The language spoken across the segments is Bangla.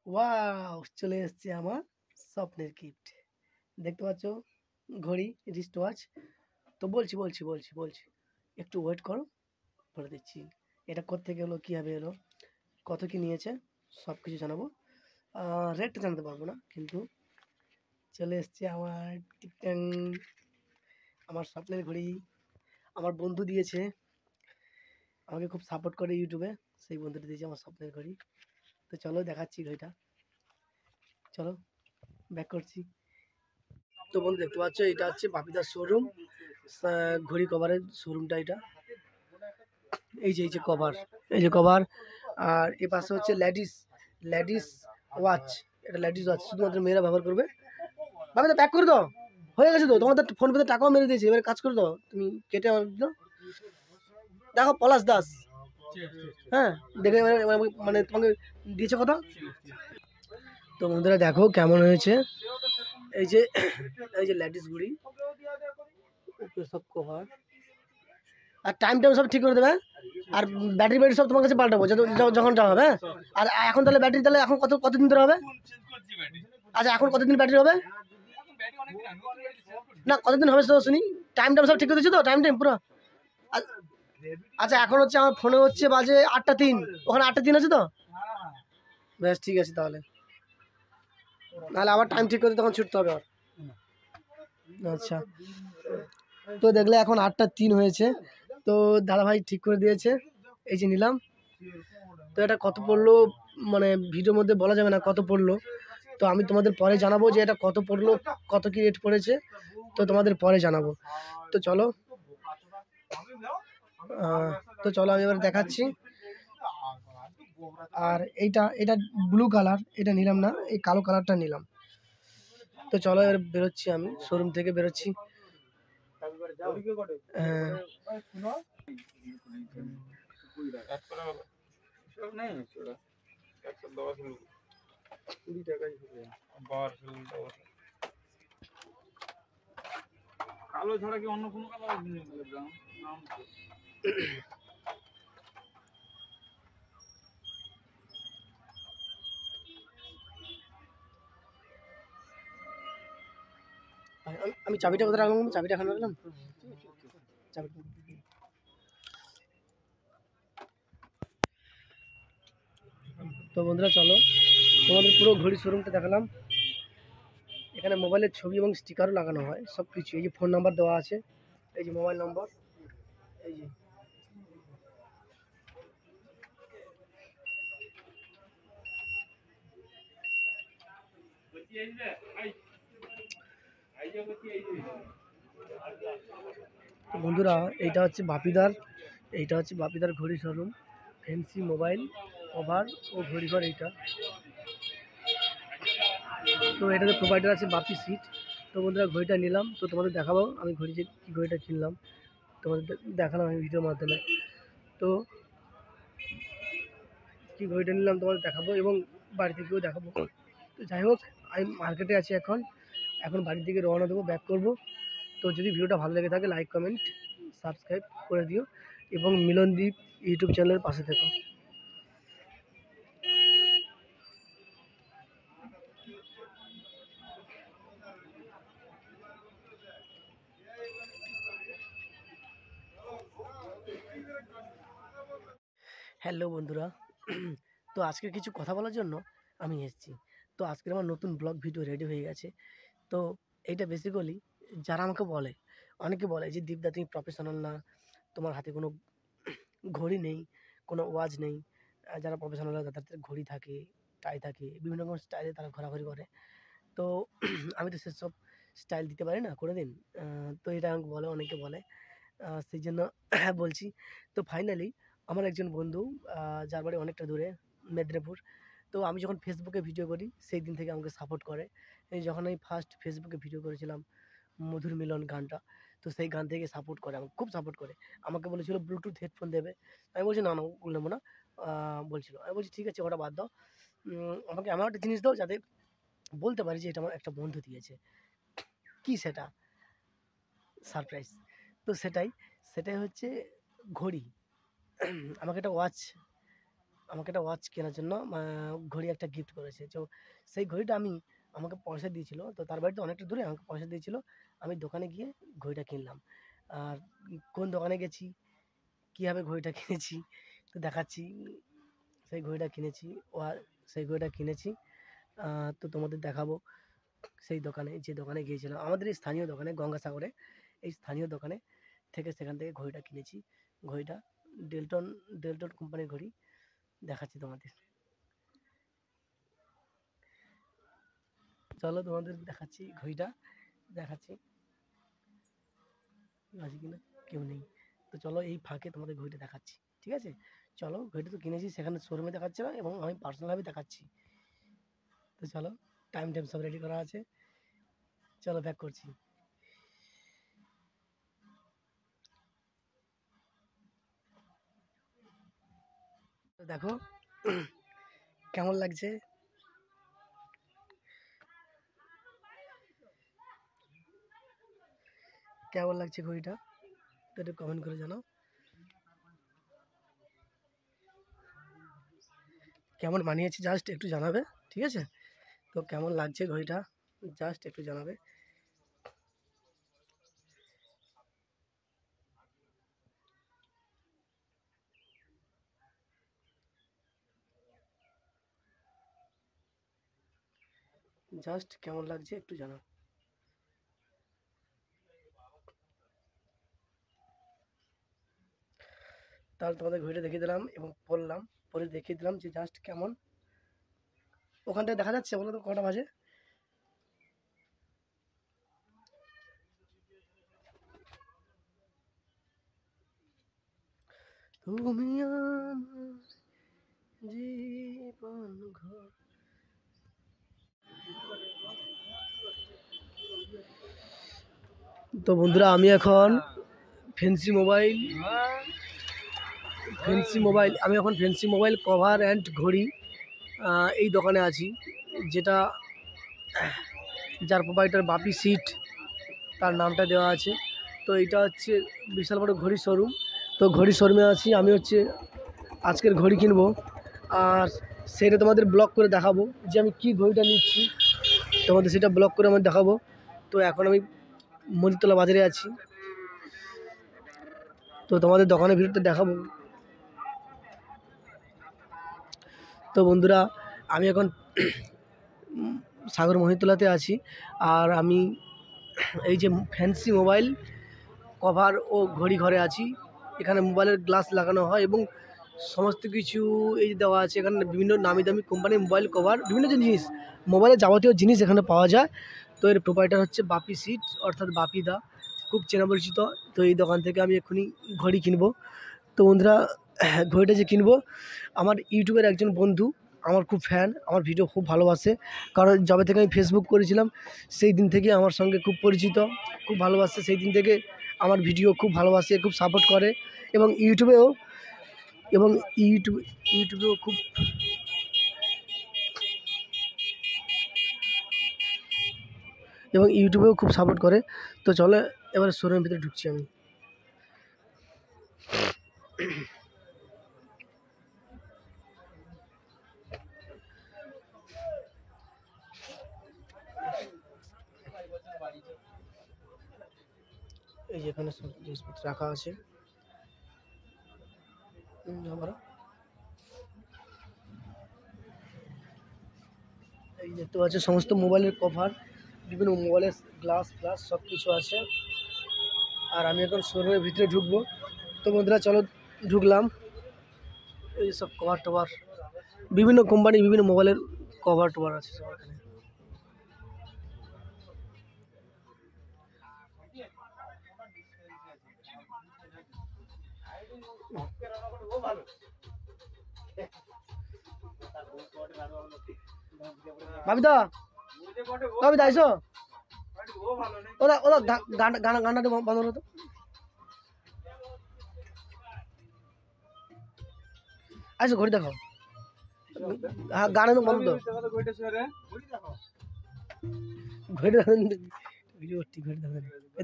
ওয়াও! চলে এসেছে আমার স্বপ্নের গিফট। দেখতে পাচ্ছ ঘড়ি, রিস্ট ওয়াচ। তো বলছি। একটু ওয়েট করো, বলে দিচ্ছি। এটা কোত্থেকে এলো, কীভাবে এলো, কত কী নিয়েছে সব কিছু জানাবো। রেটটা জানাতে পারবো না, কিন্তু চলে এসেছে আমার টিকট্যাং, আমার স্বপ্নের ঘড়ি। আমার বন্ধু দিয়েছে, আমাকে খুব সাপোর্ট করে ইউটিউবে, সেই বন্ধুটা দিয়েছে আমার স্বপ্নের ঘড়ি। তো চলো দেখাচ্ছি ঘড়িটা, চলো ব্যাক করছি। তো বন্ধু দেখতে পাচ্ছ, এটা হচ্ছে বাপিদার শোরুম, ঘড়ি কভারের শোরুমটা এটা। এই যে কভার, এই যে কভার। আর এ পাশে হচ্ছে লেডিস ওয়াচ। এটা লেডিস ওয়াচ, শুধুমাত্র মেয়েরা ব্যবহার করবে। বাপিদা ব্যাক করে দাও, হয়ে গেছে তো, তোমাদের ফোন পেতে টাকাও মেরে দিয়েছি, এবারে কাজ করে দাও, তুমি কেটে আমার দাও। দেখো পলাশ দাস, হ্যাঁ দেখে মানে তোমাকে দিয়েছে কথা। তো বন্ধুরা দেখো কেমন হয়েছে। এই যে লেডিস ঘড়ি, সব কভার, আর টাইম সব ঠিক করে দেবে। আর ব্যাটারি সব তোমার কাছে পাল্টাবো যখন যা হবে। আর এখন তাহলে ব্যাটারি তাহলে এখন কতদিন ধরে হবে? আচ্ছা এখন কতদিন ব্যাটারি হবে? না কতদিন হবে সেটা শুনি। টাইম সব ঠিক করে দিচ্ছি তো, টাইম পুরো। আচ্ছা এখন হচ্ছে আমার ফোনে হচ্ছে বাজে 8টা 3, ওখানে 8টা 3 আছে তো? বেশ ঠিক আছে, তাহলে নাহলে আবার টাইম ঠিক করতে তখন ছুটতে হবে। আচ্ছা তো দেখলে এখন 8টা 3 হয়েছে। তো দাদাভাই ঠিক করে দিয়েছে, এই যে নিলাম। তো এটা কত পড়লো, মানে ভিডিওর মধ্যে বলা যাবে না কত পড়লো। তো আমি তোমাদের পরে জানাবো যে এটা কত পড়লো, কত কি রেট পড়েছে, তো তোমাদের পরে জানাবো। তো চলো আমি এবার দেখাচ্ছি। আর এটা ব্লু কালার, এটা নিলাম না, এই কালো কালারটা নিলাম। তো চলো এবার বেরোচ্ছি, আমি শোরুম থেকে বেরোচ্ছি। কালো ছাড়া কি অন্য কোনো কালার নাম? আমি চাবিটা কোথায় রাখলাম, চাবিটা এখানে রাখলাম। তো বন্ধুরা চলো তোমাদের পুরো ঘড়ি শোরুমটা দেখালাম। এখানে মোবাইলের ছবি এবং স্টিকারও লাগানো হয়, সব কিছু। এই যে ফোন নাম্বার দেওয়া আছে, এই যে মোবাইল নম্বর, এই যে বন্ধুরা এইটা হচ্ছে বাপিদার ঘড়ি শোরুম, ফ্যান্সি মোবাইল কভার ও ঘড়ি ঘর এইটা। তো এটাতে প্রোভাইডার আছে বাপি সিট। তো বন্ধুরা ঘড়িটা নিলাম, তো তোমাদের দেখাবো আমি ঘড়িটা কিনলাম, তোমাদের দেখালাম আমি ভিডিওর মাধ্যমে। তো কি ঘড়িটা নিলাম তোমাদের দেখাবো এবং বাড়ি থেকেও দেখাবো। তো যাই হোক, আমি মার্কেটে আছি এখন বাড়ির দিকে রওনা দেবো, ব্যাক করব। তো যদি ভিডিওটা ভালো লেগে থাকে লাইক কমেন্ট সাবস্ক্রাইব করে দিও এবং মিলনদীপ ইউটিউব চ্যানেলের পাশে থেকো। হ্যালো বন্ধুরা, তো আজকে কিছু কথা বলার জন্য আমি এসেছি। তো আজকের আমার নতুন ব্লগ ভিডিও রেডি হয়ে গেছে। তো এইটা বেসিক্যালি যারা আমাকে বলে, অনেকে বলে যে দীপদা তুমি প্রফেশনাল না, তোমার হাতে কোনো ঘড়ি নেই, কোনো ওয়াচ নেই। যারা প্রফেশনাল হয় তাদের ঘড়ি থাকে, টাই থাকে, বিভিন্ন রকম স্টাইলে তারা ঘোরাঘুরি করে। তো আমি তো সেসব স্টাইল দিতে পারি না কোনোদিন। তো এটা আমাকে বলে, অনেকে বলে, সেই জন্য বলছি। তো ফাইনালি আমার একজন বন্ধু, যার বাড়ি অনেকটা দূরে, মেদিনীপুর। তো আমি যখন ফেসবুকে ভিডিও করি সেই দিন থেকে আমাকে সাপোর্ট করে। এই যখন আমি ফার্স্ট ফেসবুকে ভিডিও করেছিলাম মধুর মিলন গানটা, তো সেই গান থেকে সাপোর্ট করে, আমাকে খুব সাপোর্ট করে। আমাকে বলেছিল ব্লুটুথ হেডফোন দেবে, আমি বলছি না ওগুলো নেবো না। বলছিল, আমি বলছি ঠিক আছে ওটা বাদ দাও, আমাকে এমন একটা জিনিস দাও যাতে বলতে পারি যে এটা আমার একটা বন্ধু দিয়েছে। কি সেটা? সারপ্রাইজ। তো সেটাই হচ্ছে ঘড়ি। আমাকে একটা ওয়াচ আমাকে একটা ওয়াচ কেনার জন্য ঘড়ি একটা গিফট করেছে। তো সেই ঘড়িটা আমাকে পয়সা দিয়েছিল। তো তার বাড়িতে অনেকটা দূরে আমাকে পয়সা দিয়েছিল। আমি দোকানে গিয়ে ঘড়িটা কিনলাম। আর কোন দোকানে গেছি, কীভাবে ঘড়িটা কিনেছি তো দেখাচ্ছি। সেই ঘড়িটা কিনেছি সেই ঘড়িটা কিনেছি। তো তোমাদের দেখাবো সেই দোকানে, যে দোকানে গিয়েছিলাম আমাদের এই স্থানীয় দোকানে গঙ্গাসাগরে। এই স্থানীয় দোকানে থেকে সেখান থেকে ঘড়িটা কিনেছি। ঘড়িটা ডেলটন ডেলটন কোম্পানির ঘড়ি। দেখাচ্ছি তোমাদের। চলো তোমাদের দেখাচ্ছি ঘড়িটা, দেখাচ্ছি আছে কিনা, কেউ নেই। তো চলো এই ফাঁকে তোমাদের ঘড়িটা দেখাচ্ছি, ঠিক আছে? চলো, ঘড়িটা তো কিনেছি, সেখানে শোরুমে দেখাচ্ছে না এবং আমি পার্সোনালভাবে দেখাচ্ছি। তো চলো, টাইম সব রেডি করা আছে, চলো ব্যাক করছি। তো দেখো কেমন লাগছে, কেমন লাগছে ঘড়িটা, তো একটু কমেন্ট করে জানাও। কেমন মানিয়েছে জাস্ট একটু জানাবে, ঠিক আছে? তো কেমন লাগছে ঘড়িটা জাস্ট একটু জানাবে। জাস্ট কেমন লাগছে একটু জানাও। তাহলে তোমাদের ঘড়িটা দেখিয়ে দিলাম এবং পড়লাম, পরে দেখিয়ে দিলাম যে জাস্ট কেমন। ওখান থেকে দেখা যাচ্ছে, বলো তো কটা বাজে? তুমি আমার জীবন ঘর। তো বন্ধুরা, আমি এখন ফ্যান্সি মোবাইল কভার অ্যান্ড ঘড়ি এই দোকানে আছি, যেটা যার প্রোপাইটার বাপি সিট, তার নামটা দেওয়া আছে। তো এটা হচ্ছে বিশাল বড় ঘড়ি শোরুম। তো ঘড়ি শোরুমে আছি আমি, হচ্ছে আজকের ঘড়ি কিনবো, আর সেটা তোমাদের ব্লগ করে দেখাবো যে আমি কি ঘড়িটা নিচ্ছি, তোমাদের সেটা ব্লগ করে আমি দেখাবো। তো এখন আমি মতিতলা বাজারে আছি, তো তোমাদের দোকানের ভিতরটা দেখাবো। তো বন্ধুরা, আমি এখন সাগর মহিতলাতে আছি, আর আমি এই যে ফ্যান্সি মোবাইল কভার ও ঘড়ি ঘরে আছি। এখানে মোবাইলের গ্লাস লাগানো হয় এবং সমস্ত কিছু এই দেওয়া আছে। এখানে বিভিন্ন নামি দামি কোম্পানির মোবাইল কভার, বিভিন্ন জিনিস, মোবাইলের যাবতীয় জিনিস এখানে পাওয়া যায়। তো এর প্রোপাইটার হচ্ছে বাপি সিট, অর্থাৎ বাপি দা, খুব চেনা পরিচিত। তো এই দোকান থেকে আমি এক্ষুনি ঘড়ি কিনবো। তো বন্ধুরা, ঘড়িটা যে কিনবো, আমার ইউটিউবের একজন বন্ধু, আমার খুব ফ্যান, আমার ভিডিও খুব ভালোবাসে। কারণ যবে থেকে আমি ফেসবুক করেছিলাম সেই দিন থেকে আমার সঙ্গে খুব পরিচিত, খুব ভালোবাসে। সেই দিন থেকে আমার ভিডিও খুব ভালোবাসে, খুব সাপোর্ট করে, এবং ইউটিউবেও খুব সাপোর্ট করে। তো চলো এবারে শোরুমের ভিতরে ঢুকছি আমি। এই যে এখানে সব জিনিসপত্র রাখা আছে। এই দেখতে পাচ্ছ সমস্ত মোবাইলের কভার, বিভিন্ন মোবাইলের গ্লাস ফ্লাস সব কিছু আছে। আর আমি এখন শোরুমের ভিতরে ঢুকবো। তো বন্ধুরা চলো, ঢুকলাম। এই সব কভার টভার, বিভিন্ন কোম্পানি, বিভিন্ন মোবাইলের কভার টভার আছে সব এখানে। বাবিদা, বাবিদা আইসো, ওরা ওরা গানটা বন্ধ হতো। আইসো, ঘড়ি দেখাও। হ্যাঁ, গান বন্ধ। ঘড়ি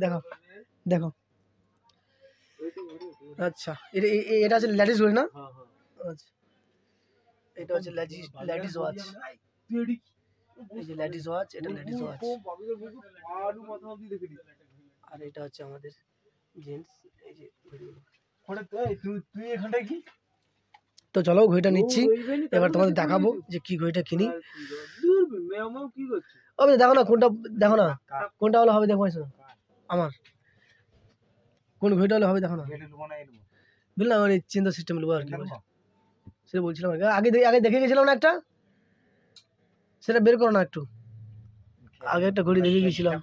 দেখো, দেখো। আচ্ছা, এটা আছে লেডিস ঘড়ি না? আচ্ছা, এটা হচ্ছে লেডিস ওয়াচ, এই যে লেডিস ওয়াচ, এটা লেডিস ওয়াচ। আর এটা হচ্ছে আমাদের জেন্টস, এই যে ঘড়িগুলো। তুই এখানটায় কি? তো চলো ঘড়িটা নিচ্ছি, এবার তোমাদের দেখাবো যে কি ঘড়িটা কিনি। ওই দেখো না কোনটা, দেখো না কোনটা হলে হবে, দেখো আমার কোন ঘড়িটা হলে হবে, দেখো না বুঝলাম, মানে চিন্তা সিস্টেম নেবো আর কি বলছে, সেটা বলছিলাম আর কি। আগে দেখে গেছিলাম না একটা, সেটা বের করো না একটু, আগে একটা ঘড়ি দেখে গেছিলাম।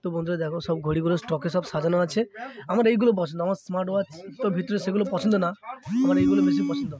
তো বন্ধুরা দেখো সব ঘড়িগুলো স্টকে সব সাজানো আছে। আমার এইগুলো পছন্দ, আমার স্মার্ট ওয়াচ তো ভিতরে সেগুলো পছন্দ না, আমার এইগুলো বেশি পছন্দ।